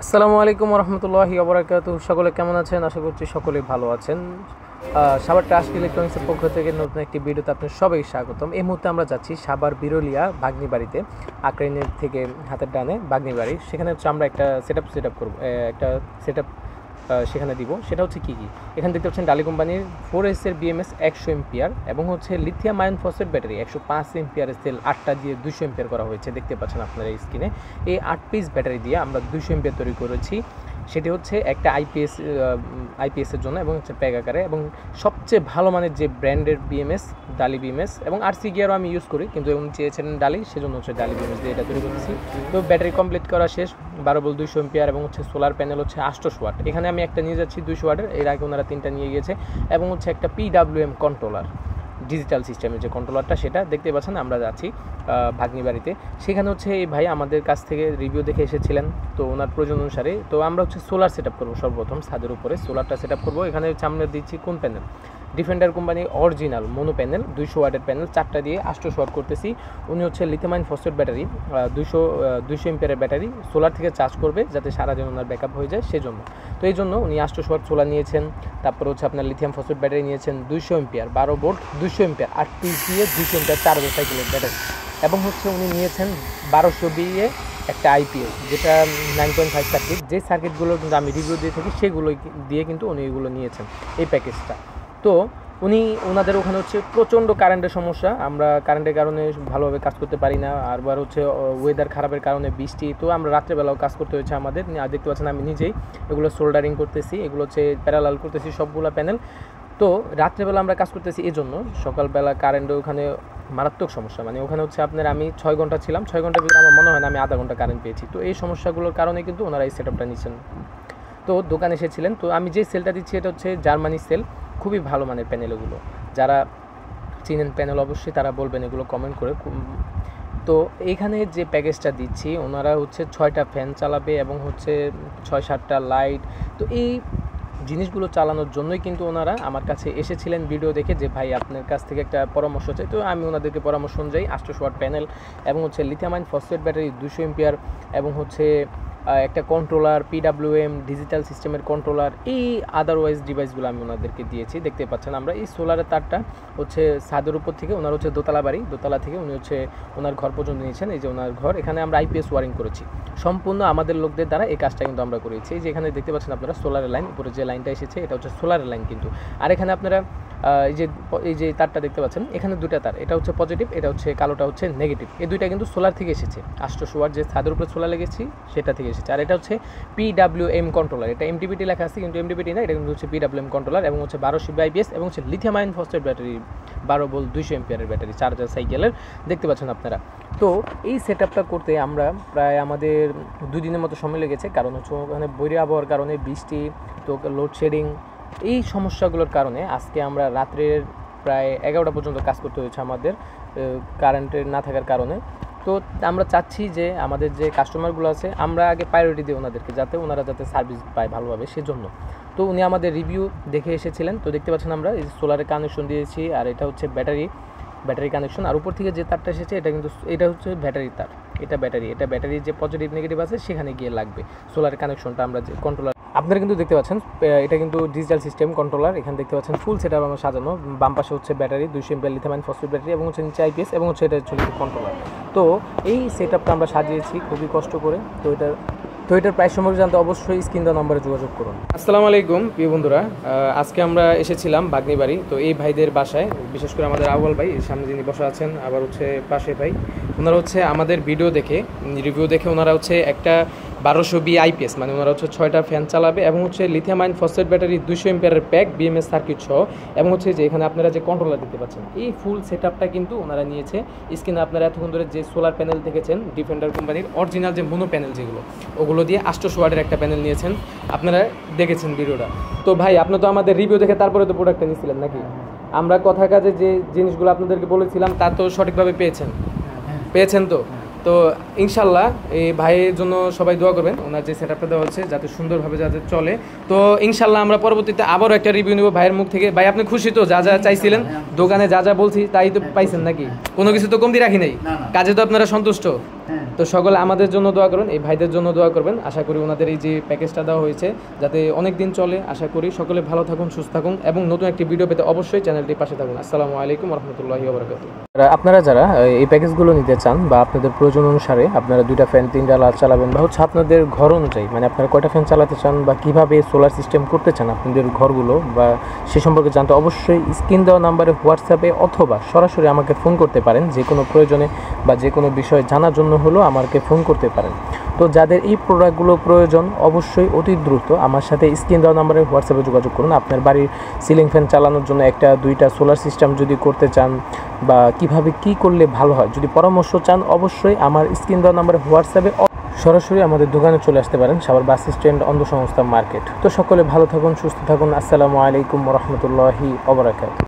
আসসালামু আলাইকুম রহমতুল্লাহি ওবরাকাতুহু। সকলে কেমন আছেন? আশা করছি সকলেই ভালো আছেন। সাভার ট্রাস্ট ইলেকট্রনিক্সের পক্ষ থেকে নতুন একটি ভিডিওতে আপনার সবাই স্বাগতম। এই মুহূর্তে আমরা যাচ্ছি সাভার বিরলিয়া বাগনি বাড়িতে, আক্রাইনের থেকে হাতের ডানে বাগনি বাড়ি। সেখানে হচ্ছে আমরা একটা সেট আপ করবো, একটা সেট আপ সেখানে দিব। সেটা হচ্ছে কী কী, এখানে দেখতে পাচ্ছেন ডালি কোম্পানির 4S এর BMS 100 এম্পিয়ার এবং হচ্ছে লিথিয়াম আয়ন ফসফেট ব্যাটারি 105 এম্পিয়ারের সেল 8টা দিয়ে 200 এম্পিয়ার করা হয়েছে। দেখতে পাচ্ছেন আপনারা এই স্ক্রিনে। এই 8 পিস ব্যাটারি দিয়ে আমরা 200 এম্পিয়ার তৈরি করেছি। সেটি হচ্ছে একটা আইপিএসের জন্য এবং হচ্ছে প্যাক আকারে, এবং সবচেয়ে ভালো মানের যে ব্র্যান্ডের BMS ডালি BMS, এবং RC গিয়ারও আমি ইউজ করি, কিন্তু উনি চেয়েছিলেন ডালি, সেজন্য হচ্ছে ডালি BMS দিয়ে এটা তৈরি করতেছি। তো ব্যাটারি কমপ্লিট করা শেষ, 12 ভোল্ট 200 এম্পিয়ার এবং হচ্ছে সোলার প্যানেল হচ্ছে 800 ওয়াট। এখানে আমি একটা নিয়ে যাচ্ছি 200 ওয়াটের, এর আগে ওনারা 3টা নিয়ে গিয়েছে। এবং হচ্ছে একটা PWM কন্ট্রোলার, ডিজিটাল সিস্টেমের যে কন্ট্রোলারটা, সেটা দেখতে পাচ্ছেন। আমরা যাচ্ছি ভাগ্নি বাড়িতে। সেখানে হচ্ছে এই ভাই আমাদের কাছ থেকে রিভিউ দেখে এসেছিলেন, তো ওনার প্রয়োজন অনুসারে তো আমরা হচ্ছে সোলার সেট আপ করবো। সর্বপ্রথম ছাদের উপরে সোলারটা সেট আপ করবো। এখানে হচ্ছে আমরা দিচ্ছি কোন panel, defender company original mono panel 200 ওয়াটের প্যানেল, 4টা দিয়ে 800 ওয়াট করতেছি। উনি হচ্ছে লিথিয়াম আয়ন ফসফেট ব্যাটারি 200 এম্পিয়ারের ব্যাটারি সোলার থেকে চার্জ করবে, যাতে সারাদিন ওনার ব্যাকআপ হয়ে যায় সেজন্য। তো এই জন্য উনি 800 ওয়াট সোলার নিয়েছেন। তারপর হচ্ছে আপনার লিথিয়াম ফসফেট ব্যাটারি নিয়েছেন 200 এম্পিয়ার, 12 ভোল্ট 200 এম্পিয়ার, 8 পিস দিয়ে 200 এম্পিয়ার 4 সাইকেলের ব্যাটারি। এবং হচ্ছে উনি নিয়েছেন 1200 BA একটা আইপিএস, যেটা 9.5 সার্কিট। যে সার্কিটগুলো কিন্তু আমি রিভিউ দিয়ে থাকি সেগুলো দিয়ে কিন্তু উনি এগুলো নিয়েছেন এই প্যাকেজটা। তো ওনাদের ওখানে হচ্ছে প্রচণ্ড কারেন্টের সমস্যা, আমরা কারেন্টের কারণে ভালোভাবে কাজ করতে পারি না। আরবার হচ্ছে ওয়েদার খারাপের কারণে বৃষ্টি, তো আমরা রাত্রেবেলাও কাজ করতে হয়েছে আমাদের। আর দেখতে পাচ্ছেন আমি নিজেই এগুলো সোল্ডারিং করতেছি, এগুলো হচ্ছে প্যারালাল করতেছি সবগুলো প্যানেল। তো রাত্রেবেলা আমরা কাজ করতেছি, এই জন্য সকালবেলা কারেন্টের ওখানে মারাত্মক সমস্যা। মানে ওখানে হচ্ছে আপনার আমি 6 ঘন্টা ছিলাম, 6 ঘন্টার ভিতরে আমার মনে হয় না আমি আধা ঘন্টা কারেন্ট পেয়েছি। তো এই সমস্যাগুলোর কারণে কিন্তু ওনারা এই সেট আপটা নিচ্ছেন। তো দোকানে এসেছিলেন। তো আমি যে সেলটা দিচ্ছি এটা হচ্ছে জার্মানি সেল, খুবই ভালো মানের প্যানেল। এগুলো যারা চিনেন প্যানেল অবশ্যই তারা বলবেন এগুলো কমেন্ট করে। তো এইখানে যে প্যাকেজটা দিচ্ছি, ওনারা হচ্ছে 6টা ফ্যান চালাবে এবং হচ্ছে 6-7টা লাইট। তো এই জিনিসগুলো চালানোর জন্যই কিন্তু ওনারা আমার কাছে এসেছিলেন ভিডিও দেখে, যে ভাই আপনার কাছ থেকে একটা পরামর্শ চাই। তো আমি ওনাদেরকে পরামর্শ অনুযায়ী 800 ওয়াট প্যানেল এবং হচ্ছে lithium ion phosphate battery 200 ampere এবং হচ্ছে একটা কন্ট্রোলার PWM ডিজিটাল সিস্টেমের কন্ট্রোলার, এই আদারওয়াইজ ডিভাইসগুলো আমি ওনাদেরকে দিয়েছি। দেখতে পাচ্ছেন আমরা এই সোলারের তারটা হচ্ছে ছাদের উপর থেকে, ওনার হচ্ছে দোতলা বাড়ি, দোতলা থেকে উনি হচ্ছে ওনার ঘর পর্যন্ত নিয়েছেন। এই যে ওনার ঘর, এখানে আমরা IPS ওয়ারিং করেছি সম্পূর্ণ আমাদের লোকদের দ্বারা। এই কাজটা কিন্তু আমরা করেছি। এই যে এখানে দেখতে পাচ্ছেন আপনারা সোলারের লাইন, উপরে যে লাইনটা এসেছে এটা হচ্ছে সোলারের লাইন কিন্তু। আর এখানে আপনারা এই যে তারটা দেখতে পাচ্ছেন, এখানে দুটা তার, এটা হচ্ছে পজিটিভ, এটা হচ্ছে কালোটা হচ্ছে নেগেটিভ। এই দুইটা কিন্তু সোলার থেকে এসেছে। 800 ওয়াট যে ছাদের উপরে সোলার লেগেছি সেটা থেকে এসেছে। আর এটা হচ্ছে PWM কন্ট্রোলার, এটা MPPT লেখা আছে কিন্তু MPPT না, এটা কিন্তু হচ্ছে PWM কন্ট্রোলার এবং হচ্ছে 1200 IPS এবং হচ্ছে lithium ion phosphate battery 12 volt 200 এম্পিয়ারের ব্যাটারি, চার্জার সাইকেলের। দেখতে পাচ্ছেন আপনারা। তো এই সেট আপটা করতে আমরা প্রায় আমাদের 2 দিনের মতো সময় লেগেছে, কারণ হচ্ছে ওখানে বৈরী আবহাওয়ার কারণে, বৃষ্টি, তো লোডশেডিং, এই সমস্যাগুলোর কারণে আজকে আমরা রাত্রের প্রায় 11টা পর্যন্ত কাজ করতে হয়েছে আমাদের, কারেন্টের না থাকার কারণে। তো আমরা চাচ্ছি যে আমাদের যে কাস্টমারগুলো আছে আমরা আগে প্রায়োরিটি দিই ওনাদেরকে, যাতে ওনারা যাতে সার্ভিস পায় ভালোভাবে, সেজন্য। তো উনি আমাদের রিভিউ দেখে এসেছিলেন। তো দেখতে পাচ্ছেন আমরা এই সোলারের কানেকশন দিয়েছি, আর এটা হচ্ছে ব্যাটারি কানেকশন। আর উপর থেকে যে তারটা এসেছে এটা হচ্ছে ব্যাটারির তার, এটা ব্যাটারি যে পজিটিভ নেগেটিভ আছে সেখানে গিয়ে লাগবে সোলারের কানেকশনটা। আমরা যে কন্ট্রোলার আপনারা কিন্তু দেখতে পাচ্ছেন, এটা কিন্তু ডিজিটাল সিস্টেম কন্ট্রোলার। এখানে দেখতে পাচ্ছেন ফুল সেট আপ আমার সাজানো। বাম পাশে হচ্ছে battery 200 MPR lithium ion phosphate battery এবং হচ্ছে নিচে IPS এবং হচ্ছে এটা হচ্ছে কন্ট্রোলার। তো এই সেট আপটা আমরা সাজিয়েছি খুবই কষ্ট করে। তো এটার প্রাইস সম্পর্কে জানতে অবশ্যই স্ক্রিন দেওয়া নম্বরে যোগাযোগ করুন। আসসালামু আলাইকুম প্রিয় বন্ধুরা, আজকে আমরা এসেছিলাম বাগনি বাড়ি। তো এই ভাইদের বাসায়, বিশেষ করে আমাদের আউয়াল ভাই সামনে যিনি বসা আছেন, আবার হচ্ছে পাশে ভাই, ওনারা হচ্ছে আমাদের রিভিউ দেখে ওনারা হচ্ছে একটা 1200 BA IPS, মানে ওনারা হচ্ছে 6টা ফ্যান চালাবে এবং হচ্ছে লিথিয়াম আয়ন ফসফেট ব্যাটারি 200 এম্পিয়ারের প্যাক BMS সার্কিট সহ, এবং হচ্ছে যে এখানে আপনারা যে কন্ট্রোলার দেখতে পাচ্ছেন, এই ফুল সেট আপটা কিন্তু ওনারা নিয়েছে। স্ক্রিনে আপনারা এতক্ষণ ধরে যে সোলার প্যানেল দেখেছেন, ডিফেন্ডার কোম্পানির অরিজিনাল যে মোনো প্যানেল যেগুলো, ওগুলো দিয়ে 800 ওয়াটের একটা প্যানেল নিয়েছেন, আপনারা দেখেছেন ভিডিওটা। তো ভাই আপনি তো আমাদের রিভিউ দেখে তারপরে তো প্রোডাক্টটা নিয়েছিলেন নাকি? আমরা কথা কাজে যে জিনিসগুলো আপনাদেরকে বলেছিলাম তা তো সঠিকভাবে পেয়েছেন তো? তো ইনশাল্লাহ এই ভাইয়ের জন্য সবাই দোয়া করবেন, ওনার যে সেট আপটা দেওয়া হচ্ছে যাতে সুন্দরভাবে যাতে চলে। তো ইনশাল্লাহ আমরা পরবর্তীতে আবারও একটা রিভিউ নেব ভাইয়ের মুখ থেকে। ভাই আপনি খুশি তো? যা যা চাইছিলেন দোকানে যা যা বলছি তাই তো পাইছেন নাকি? কোনো কিছু তো কমতি রাখি নাই, কাজে তো আপনারা সন্তুষ্ট? তো সকলে আমাদের জন্য দোয়া করবেন, এই ভাইদের জন্য দোয়া করবেন। আশা করি ওনাদের এই যে প্যাকেজটা দেওয়া হয়েছে যাতে অনেক দিন চলে। আশা করি সকলে ভালো থাকুন, সুস্থ থাকুন এবং নতুন একটি ভিডিও পেতে অবশ্যই চ্যানেলটির পাশে থাকুন। আসসালামু আলাইকুম রহমতুল্লাহি ওবরাকাতুহু। আপনারা যারা এই প্যাকেজগুলো নিতে চান বা আপনাদের প্রয়োজন অনুসারে আপনারা 2টা ফ্যান 3টা লাইট চালাবেন বা হচ্ছে আপনাদের ঘর অনুযায়ী, মানে আপনারা কয়টা ফ্যান চালাতে চান বা কীভাবে সোলার সিস্টেম করতে চান আপনাদের ঘরগুলো বা সে সম্পর্কে জানতে অবশ্যই স্ক্রিন দেওয়া নাম্বারে হোয়াটসঅ্যাপে অথবা সরাসরি আমাকে ফোন করতে পারেন। যে কোনো প্রয়োজনে বা যে কোনো বিষয় জানার জন্য হলেও আমাকে ফোন করতে পারেন। তো যাদের এই প্রোডাক্টগুলো প্রয়োজন অবশ্যই অতি দ্রুত আমার সাথে স্ক্রিন দেওয়া নাম্বারে হোয়াটসঅ্যাপে যোগাযোগ করুন। আপনার বাড়ির সিলিং ফ্যান চালানোর জন্য 1টা 2টা সোলার সিস্টেম যদি করতে চান বা কিভাবে কি করলে ভালো হয়, যদি পরামর্শ চান অবশ্যই আমার স্ক্রিন দেওয়া নাম্বারে হোয়াটসঅ্যাপে সরাসরি আমাদের দোকানে চলে আসতে পারেন, সাভার বাস স্ট্যান্ড, অন্ধ সংস্থা মার্কেট। তো সকলে ভালো থাকুন, সুস্থ থাকুন। আসসালামু আলাইকুম রহমতুল্লাহি ওবরাকাতুহু।